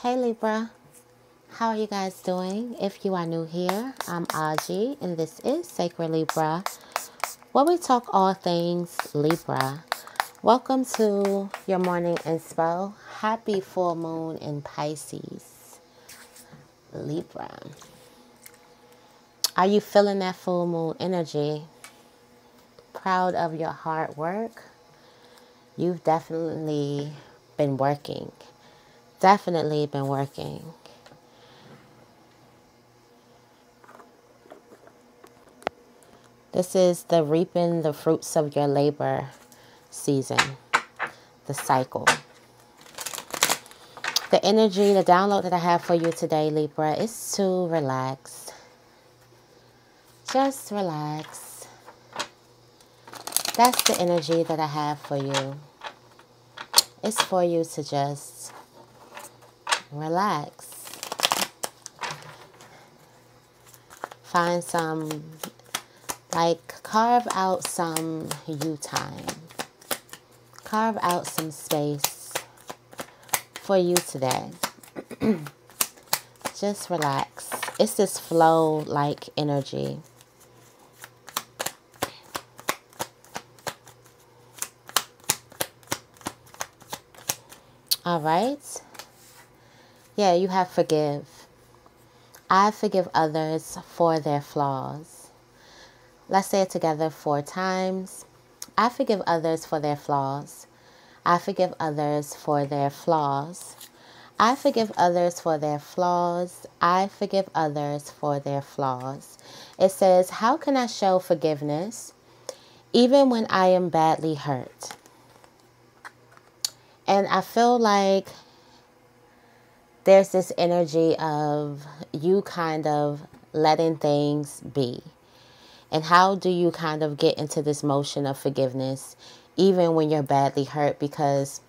Hey Libra, how are you guys doing? If you are new here, I'm Auji and this is Sacred Libra, where we talk all things Libra. Welcome to your morning inspo. Happy full moon in Pisces, Libra. Are you feeling that full moon energy? Proud of your hard work? You've definitely been working. Definitely been working. This is the reaping the fruits of your labor season, the cycle. The energy, the download that I have for you today, Libra, is to relax. Just relax. That's the energy that I have for you. It's for you to just relax. Find some, carve out some you time. Carve out some space for you today. Just relax. It's this flow-like energy. All right. Yeah, you have forgive. I forgive others for their flaws. Let's say it together 4 times. I forgive others for their flaws. I forgive others for their flaws. I forgive others for their flaws. I forgive others for their flaws. It says, how can I show forgiveness even when I am badly hurt? And I feel like there's this energy of you kind of letting things be. And how do you kind of get into this motion of forgiveness even when you're badly hurt? Because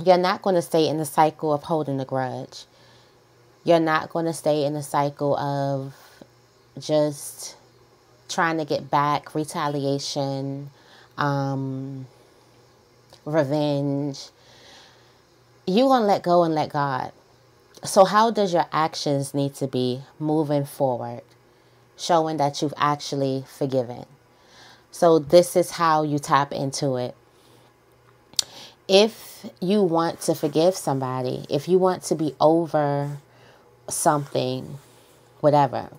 you're not going to stay in the cycle of holding a grudge. You're not going to stay in the cycle of just trying to get back, retaliation, revenge. You're going to let go and let God. So how does your actions need to be moving forward, showing that you've actually forgiven? So this is how you tap into it. If you want to forgive somebody, if you want to be over something, whatever,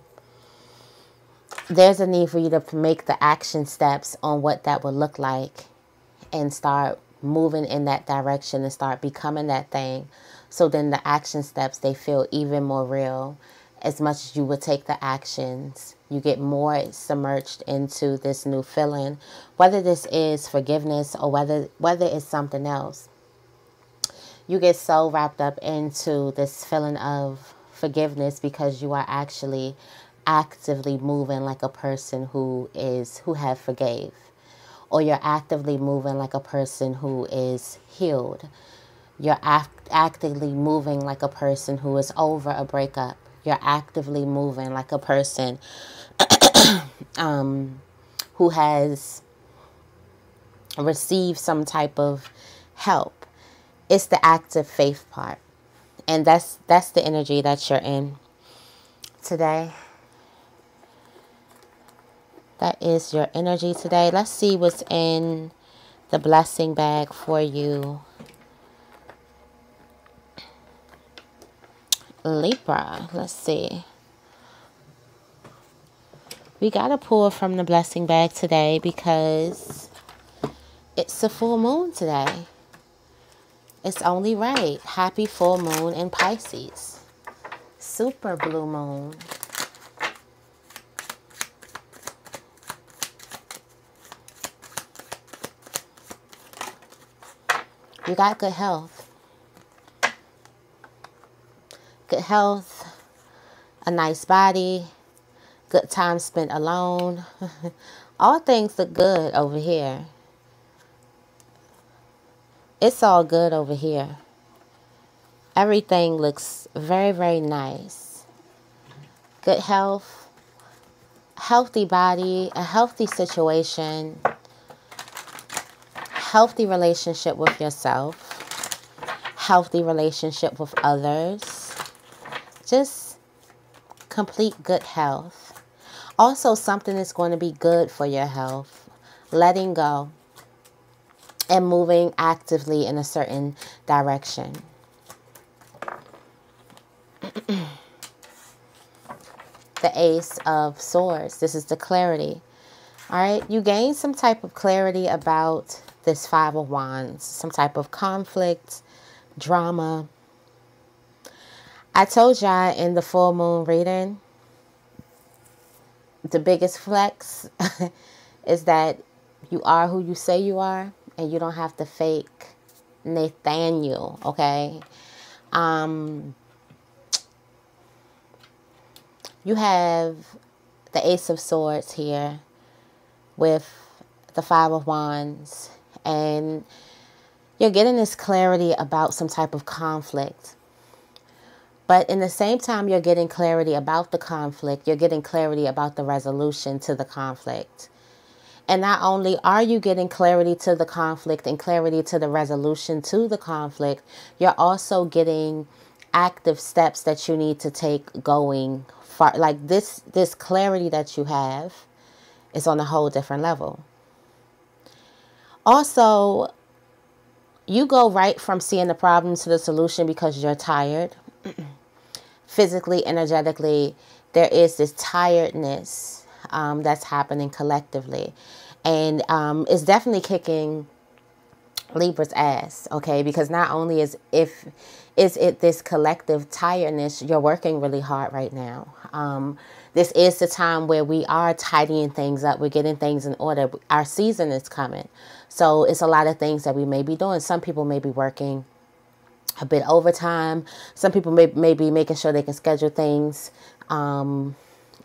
there's a need for you to make the action steps on what that would look like and start moving in that direction and start becoming that thing. So then the action steps, they feel even more real. As much as you would take the actions, you get more submerged into this new feeling, whether this is forgiveness or whether it's something else. You get so wrapped up into this feeling of forgiveness because you are actually actively moving like a person who have forgave, or you're actively moving like a person who is healed. You're actively moving like a person who is over a breakup. You're actively moving like a person who has received some type of help. It's the active faith part. And that's the energy that you're in today. That is your energy today. Let's see what's in the blessing bag for you, Libra. Let's see. We got to pull from the blessing bag today because it's a full moon today. It's only right. Happy full moon in Pisces. Super blue moon. You got good health. Good health, a nice body, good time spent alone. All things look good over here. It's all good over here. Everything looks very, very nice. Good health, healthy body, a healthy situation, healthy relationship with yourself, healthy relationship with others. Just complete good health. Also, something that's going to be good for your health. Letting go and moving actively in a certain direction. The Ace of Swords. This is the clarity. All right. You gain some type of clarity about this Five of Wands. Some type of conflict, drama. I told y'all in the full moon reading, the biggest flex is that you are who you say you are, and you don't have to fake Nathaniel, okay? You have the Ace of Swords here with the Five of Wands, and you're getting this clarity about some type of conflict. But in the same time you're getting clarity about the conflict, you're getting clarity about the resolution to the conflict. And not only are you getting clarity to the conflict and clarity to the resolution to the conflict, you're also getting active steps that you need to take going far. Like this clarity that you have is on a whole different level. Also, you go right from seeing the problem to the solution because you're tired. Physically, energetically, there is this tiredness that's happening collectively. And it's definitely kicking Libra's ass, okay? Because not only is it this collective tiredness, you're working really hard right now. This is the time where we are tidying things up. We're getting things in order. Our season is coming. So it's a lot of things that we may be doing. Some people may be working a bit overtime. Some people may be making sure they can schedule things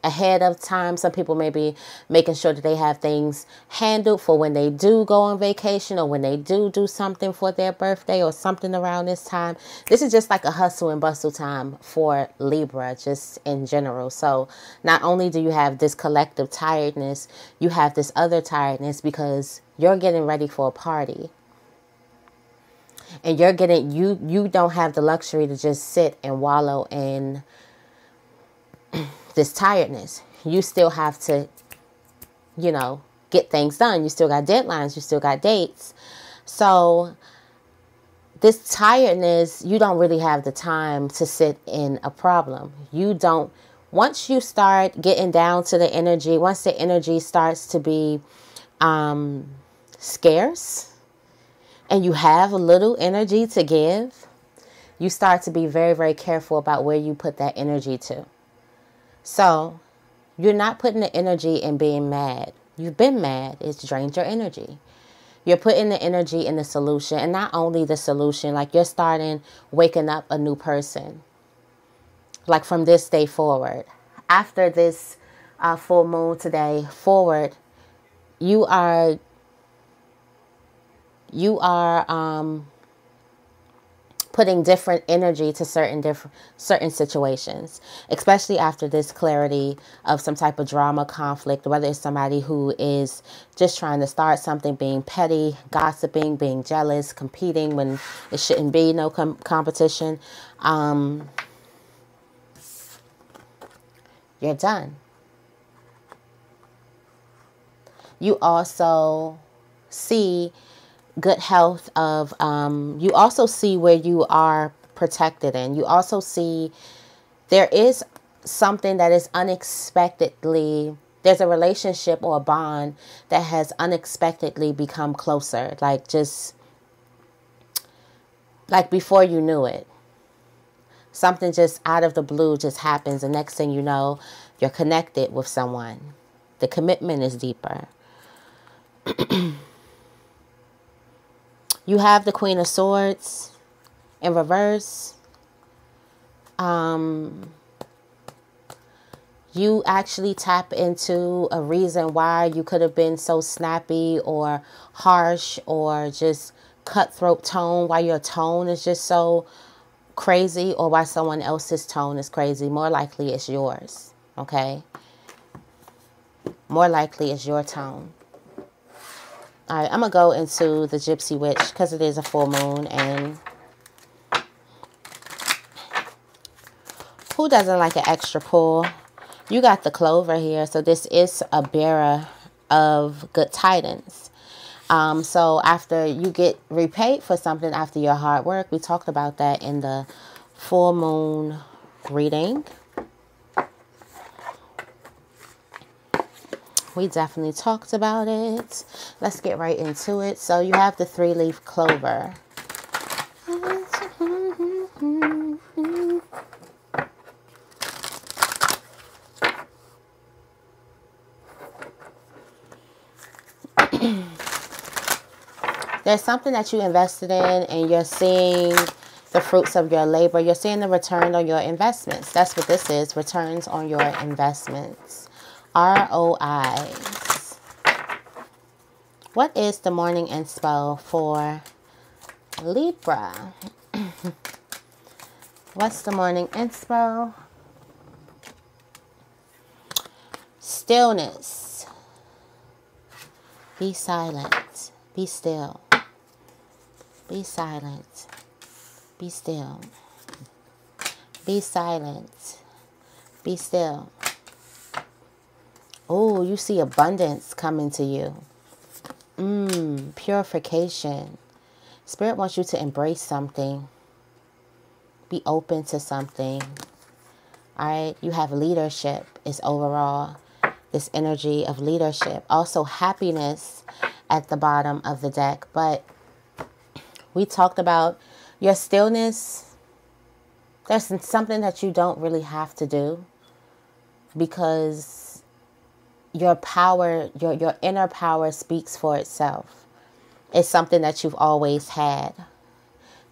ahead of time. Some people may be making sure that they have things handled for when they do go on vacation, or when they do something for their birthday or something around this time. This is just like a hustle and bustle time for Libra, just in general. So not only do you have this collective tiredness, you have this other tiredness because you're getting ready for a party. And you're getting, you don't have the luxury to just sit and wallow in this tiredness. You still have to, get things done. You still got deadlines. You still got dates. So this tiredness, you don't really have the time to sit in a problem. You don't, once you start getting down to the energy, once the energy starts to be scarce, and you have a little energy to give, you start to be very, very careful about where you put that energy to. So you're not putting the energy in being mad. You've been mad. It's drained your energy. You're putting the energy in the solution. And not only the solution, like you're starting waking up a new person. Like from this day forward. After this full moon today forward, you are putting different energy to certain situations, especially after this clarity of some type of drama, conflict, whether it's somebody who is just trying to start something, being petty, gossiping, being jealous, competing when it shouldn't be no competition. You're done. You also see good health of, you also see where you are protected in. You also see there is something that is unexpectedly, there's a relationship or a bond that has unexpectedly become closer. Like just, like before you knew it. Something just out of the blue just happens. The next thing you know, you're connected with someone. The commitment is deeper. You have the Queen of Swords in reverse. You actually tap into a reason why you could have been so snappy or harsh or just cutthroat tone, why your tone is just so crazy, or why someone else's tone is crazy. More likely it's yours, okay? More likely it's your tone. All right, I'm going to go into the Gypsy Witch because it is a full moon, and Who doesn't like an extra pull? You got the clover here. So this is a bearer of good tidings. So after you get repaid for something after your hard work, we talked about that in the full moon reading. We definitely talked about it. Let's get right into it. So you have the 3-leaf clover. There's something that you invested in and you're seeing the fruits of your labor. You're seeing the return on your investments. That's what this is, returns on your investments. ROIs. What is the morning inspo for Libra? What's the morning inspo? Stillness. Be silent. Be still. Be silent. Be still. Be silent. Be still. Oh, you see abundance coming to you. Purification. Spirit wants you to embrace something. Be open to something. All right. You have leadership is overall this energy of leadership. Also happiness at the bottom of the deck. But we talked about your stillness. There's something that you don't really have to do because your power, your inner power speaks for itself. It's something that you've always had.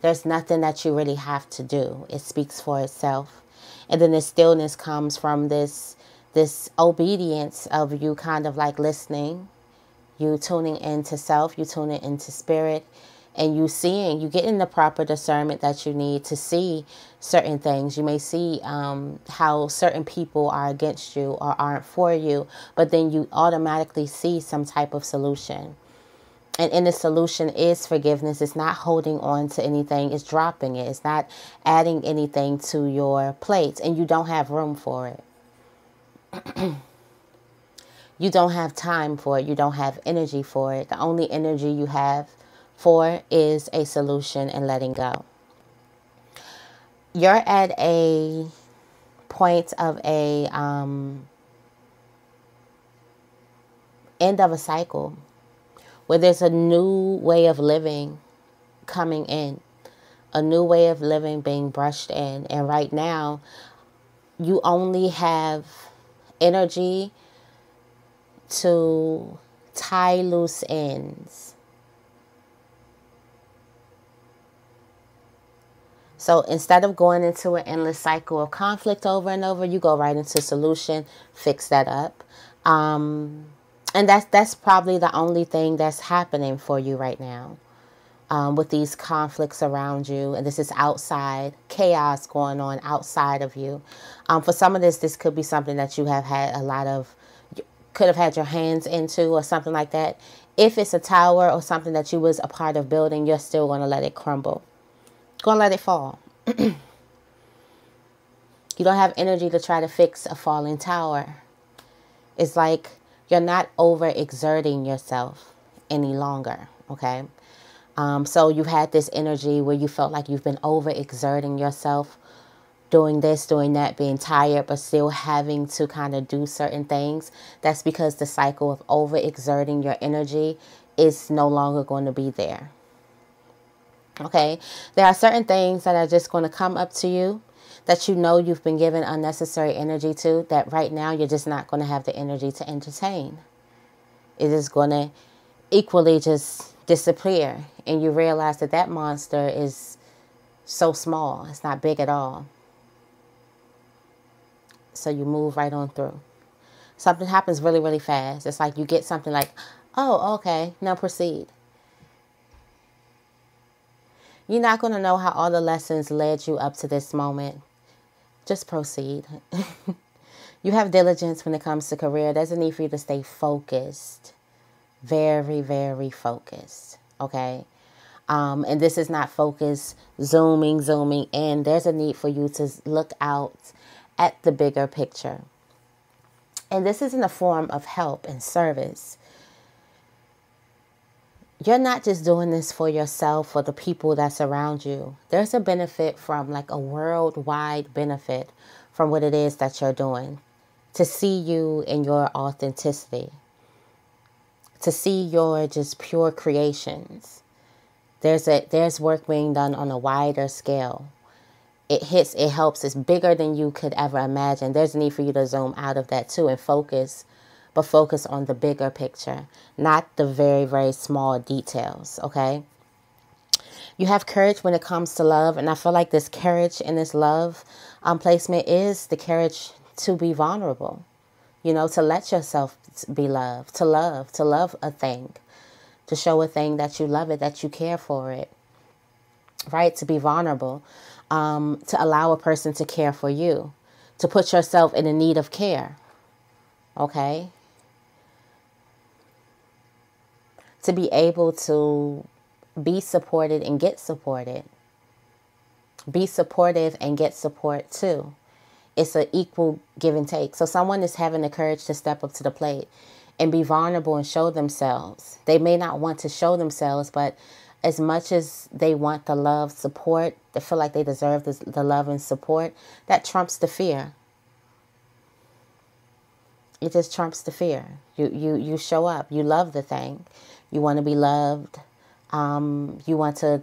There's nothing that you really have to do. It speaks for itself. And then the stillness comes from this obedience of you kind of like listening, you tuning into self, you tuning into spirit, and you getting the proper discernment that you need to see certain things. You may see how certain people are against you or aren't for you, but then you automatically see some type of solution. And in the solution is forgiveness. It's not holding on to anything. It's dropping it. It's not adding anything to your plate. And you don't have room for it. You don't have time for it. You don't have energy for it. The only energy you have for is a solution and letting go. You're at a point of a end of a cycle where there's a new way of living coming in, a new way of living being brushed in. And right now, you only have energy to tie loose ends. So instead of going into an endless cycle of conflict over and over, you go right into solution, fix that up. And that's probably the only thing that's happening for you right now with these conflicts around you. And this is outside, chaos going on outside of you. For some of this could be something that you have had could have had your hands into or something like that. If it's a tower or something that you was a part of building, you're still going to let it crumble. Going to let it fall. You don't have energy to try to fix a falling tower. It's like you're not overexerting yourself any longer, okay? So you had this energy where you felt like you've been overexerting yourself, doing this, doing that, being tired, but still having to kind of do certain things. That's because the cycle of overexerting your energy is no longer going to be there. Okay, there are certain things that are just going to come up to you that you know you've been given unnecessary energy to, that right now you're just not going to have the energy to entertain. It is going to equally just disappear. And you realize that that monster is so small. It's not big at all. So you move right on through. Something happens really, really fast. It's like you get something like, oh, okay, now proceed. You're not going to know how all the lessons led you up to this moment. Just proceed. You have diligence when it comes to career. There's a need for you to stay focused. Very, very focused. Okay? And this is not focus zooming in. There's a need for you to look out at the bigger picture. And this is in the form of help and service. You're not just doing this for yourself or the people that's around you. There's a benefit from, like a worldwide benefit from what it is that you're doing. To see you in your authenticity. To see your just pure creations. There's work being done on a wider scale. It helps. It's bigger than you could ever imagine. There's a need for you to zoom out of that too and focus. But focus on the bigger picture, not the very, very small details, okay? You have courage when it comes to love, and I feel like this courage and this love placement is the courage to be vulnerable, you know, to let yourself be loved, to love a thing, to show a thing that you love it, that you care for it, right? To be vulnerable, to allow a person to care for you, to put yourself in the need of care, okay? To be able to be supported and get supported. Be supportive and get support too. It's an equal give and take. So someone is having the courage to step up to the plate and be vulnerable and show themselves. They may not want to show themselves, but as much as they want the love, support, they feel like they deserve the love and support, that trumps the fear. It just trumps the fear. You show up. You love the thing. You want to be loved. You want to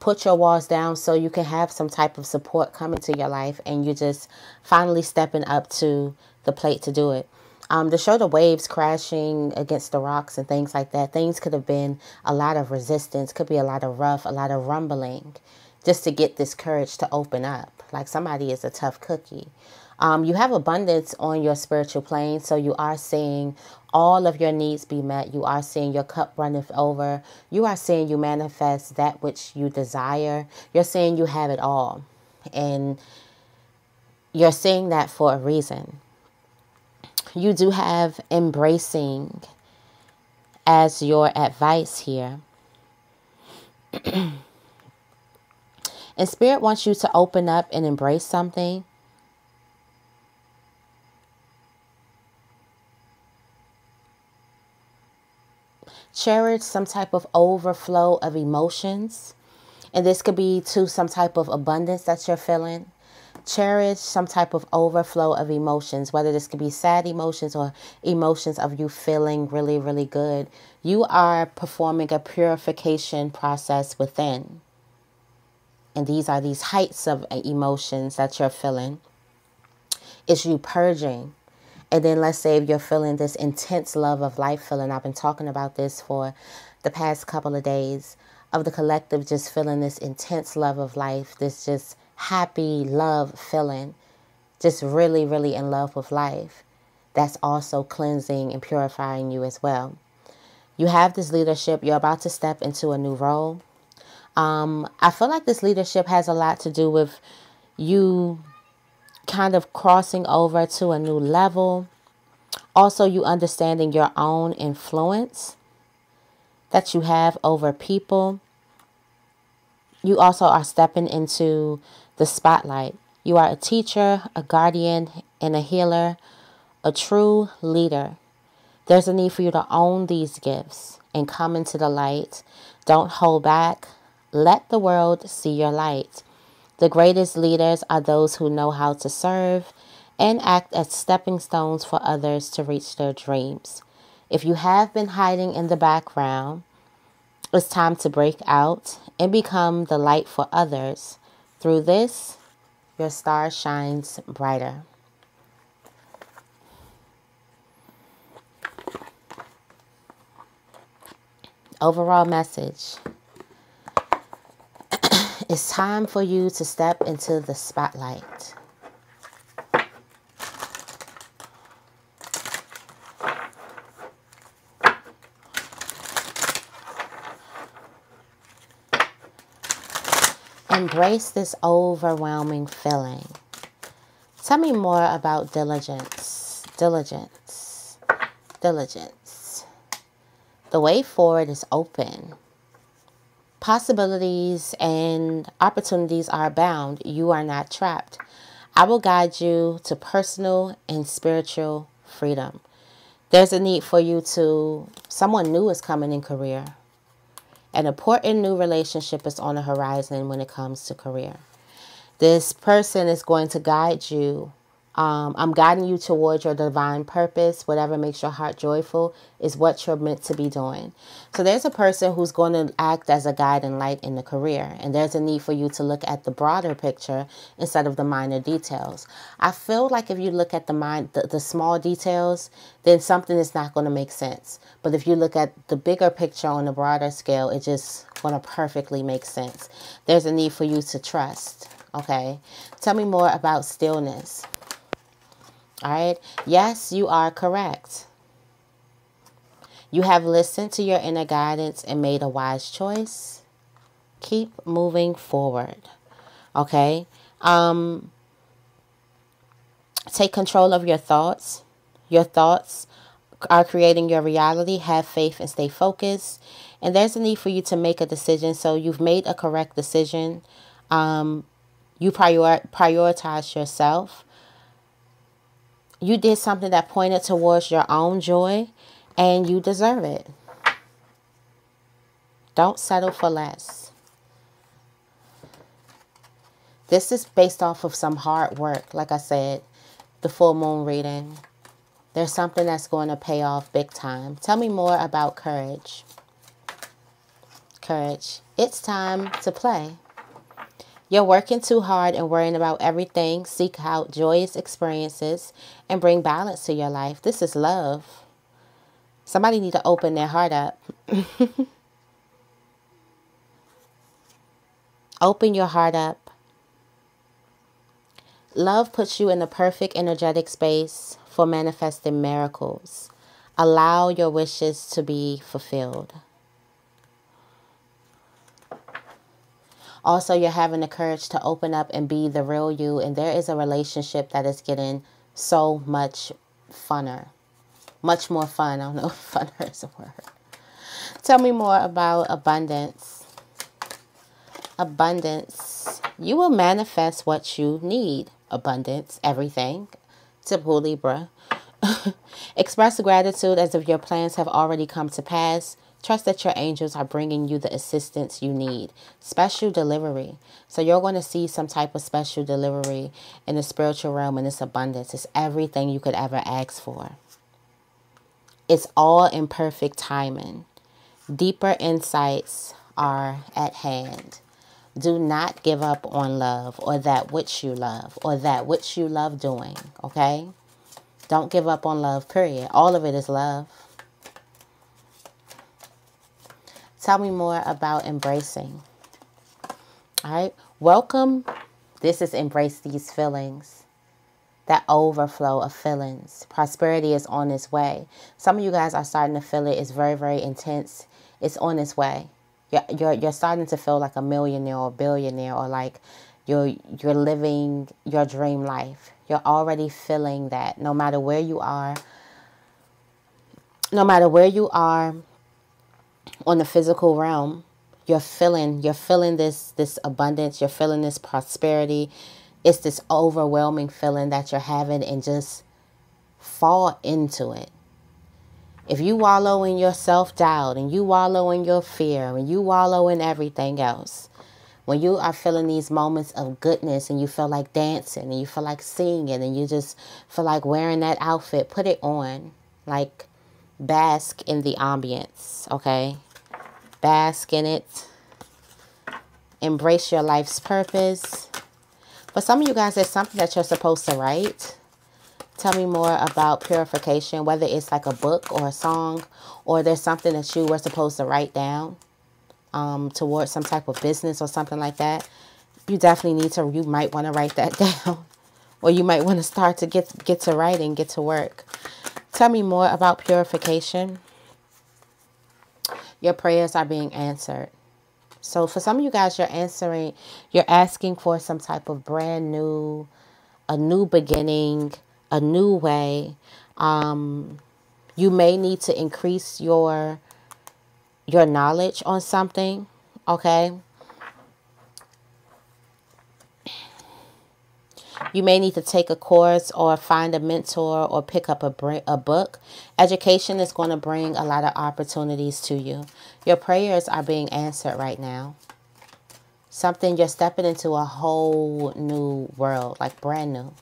put your walls down so you can have some type of support come into your life, and you're just finally stepping up to the plate to do it. To show the waves crashing against the rocks and things like that, things could have been a lot of resistance, could be a lot of rough, a lot of rumbling, just to get this courage to open up. Like somebody is a tough cookie. You have abundance on your spiritual plane, so you are seeing all of your needs be met. You are seeing your cup runneth over. You are seeing you manifest that which you desire. You're seeing you have it all. And you're seeing that for a reason. You do have embracing as your advice here. And Spirit wants you to open up and embrace something. Cherish some type of overflow of emotions. And this could be to some type of abundance that you're feeling. Cherish some type of overflow of emotions, whether this could be sad emotions or emotions of you feeling really, really good. You are performing a purification process within. And these are these heights of emotions that you're feeling. It's you purging. And then let's say if you're feeling this intense love of life feeling. I've been talking about this for the past couple of days of the collective, just feeling this intense love of life, this just happy love feeling, just really, really in love with life. That's also cleansing and purifying you as well. You have this leadership. You're about to step into a new role. I feel like this leadership has a lot to do with you kind of crossing over to a new level. Also, you understanding your own influence that you have over people. You also are stepping into the spotlight. You are a teacher, a guardian, and a healer, a true leader. There's a need for you to own these gifts and come into the light. Don't hold back. Let the world see your light. The greatest leaders are those who know how to serve and act as stepping stones for others to reach their dreams. If you have been hiding in the background, it's time to break out and become the light for others. Through this, your star shines brighter. Overall message. It's time for you to step into the spotlight. Embrace this overwhelming feeling. Tell me more about diligence. Diligence. Diligence. The way forward is open. Possibilities and opportunities are abound. You are not trapped. I will guide you to personal and spiritual freedom. There's a need for you to, someone new is coming in career. An important new relationship is on the horizon when it comes to career. This person is going to guide you. I'm guiding you towards your divine purpose. Whatever makes your heart joyful is what you're meant to be doing. So there's a person who's going to act as a guide and light in the career. And there's a need for you to look at the broader picture instead of the minor details. I feel like if you look at the small details, then something is not going to make sense. But if you look at the bigger picture on the broader scale, it's just going to perfectly make sense. There's a need for you to trust. Okay. Tell me more about stillness. All right. Yes, you are correct. You have listened to your inner guidance and made a wise choice. Keep moving forward. Okay. Take control of your thoughts. Your thoughts are creating your reality. Have faith and stay focused. And there's a need for you to make a decision. So you've made a correct decision. You prioritize yourself. You did something that pointed towards your own joy, and you deserve it. Don't settle for less. This is based off of some hard work. Like I said, the full moon reading. There's something that's going to pay off big time. Tell me more about courage. Courage. It's time to play. You're working too hard and worrying about everything. Seek out joyous experiences and bring balance to your life. This is love. Somebody need to open their heart up. Open your heart up. Love puts you in the perfect energetic space for manifesting miracles. Allow your wishes to be fulfilled. Also, you're having the courage to open up and be the real you. And there is a relationship that is getting so much funner. Much more fun. I don't know if funner is a word. Tell me more about abundance. Abundance. You will manifest what you need. Abundance. Everything. Typical Libra. Express gratitude as if your plans have already come to pass. Trust that your angels are bringing you the assistance you need. Special delivery. So you're going to see some type of special delivery in the spiritual realm, and this abundance. It's everything you could ever ask for. It's all in perfect timing. Deeper insights are at hand. Do not give up on love or that which you love or that which you love doing. Okay? Don't give up on love, period. All of it is love. Tell me more about embracing. All right. Welcome. This is embrace these feelings. That overflow of feelings. Prosperity is on its way. Some of you guys are starting to feel it. It's very, very intense. It's on its way. You're starting to feel like a millionaire or billionaire, or like you're living your dream life. You're already feeling that no matter where you are. No matter where you are on the physical realm, you're feeling this abundance, you're feeling this prosperity. It's this overwhelming feeling that you're having, and just fall into it. If you wallow in your self-doubt and you wallow in your fear and you wallow in everything else, when you are feeling these moments of goodness and you feel like dancing and you feel like singing and you just feel like wearing that outfit, put it on. Like, bask in the ambience, okay? Bask in it. Embrace your life's purpose. For some of you guys, there's something that you're supposed to write. Tell me more about purification, whether it's like a book or a song, or there's something that you were supposed to write down towards some type of business or something like that. You definitely need to, you might want to write that down. Or you might want to start to get to writing, get to work. Tell me more about purification. Your prayers are being answered. So for some of you guys, you're asking for some type of brand new, a new beginning, a new way. You may need to increase your knowledge on something, okay? You may need to take a course or find a mentor or pick up a book. Education is going to bring a lot of opportunities to you. Your prayers are being answered right now. Something, you're stepping into a whole new world, like brand new.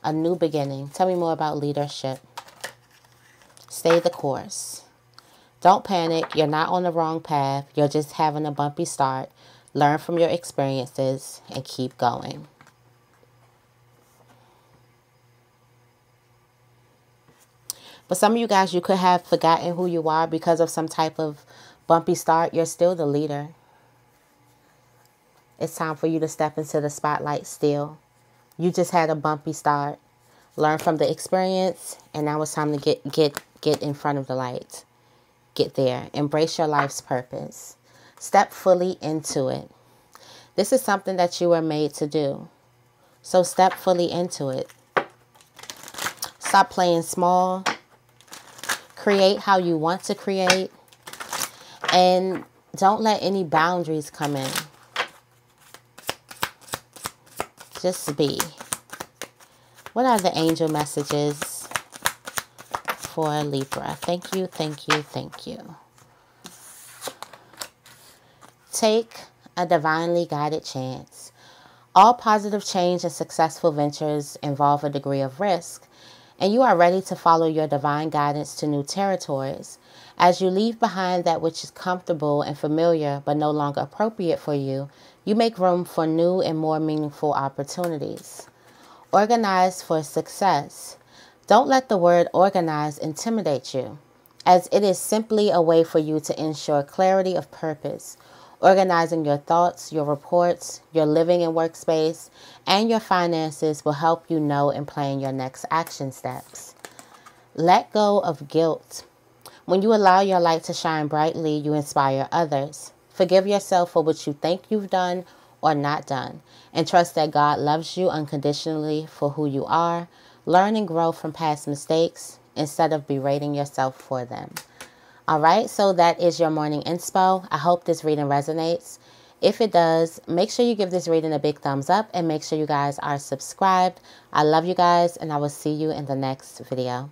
A new beginning. Tell me more about leadership. Stay the course. Don't panic. You're not on the wrong path. You're just having a bumpy start. Learn from your experiences and keep going. For some of you guys, you could have forgotten who you are because of some type of bumpy start. You're still the leader. It's time for you to step into the spotlight still. You just had a bumpy start. Learn from the experience, and now it's time to get in front of the light. Get there. Embrace your life's purpose. Step fully into it. This is something that you were made to do. So step fully into it. Stop playing small. Create how you want to create. And don't let any boundaries come in. Just be. What are the angel messages for Libra? Thank you, thank you, thank you. Take a divinely guided chance. All positive change and successful ventures involve a degree of risk, and you are ready to follow your divine guidance to new territories. As you leave behind that which is comfortable and familiar but no longer appropriate for you, you make room for new and more meaningful opportunities. Organize for success. Don't let the word organize intimidate you, as it is simply a way for you to ensure clarity of purpose. Organizing your thoughts, your reports, your living and workspace, and your finances will help you know and plan your next action steps. Let go of guilt. When you allow your light to shine brightly, you inspire others. Forgive yourself for what you think you've done or not done, and trust that God loves you unconditionally for who you are. Learn and grow from past mistakes instead of berating yourself for them. All right, so that is your morning inspo. I hope this reading resonates. If it does, make sure you give this reading a big thumbs up and make sure you guys are subscribed. I love you guys, and I will see you in the next video.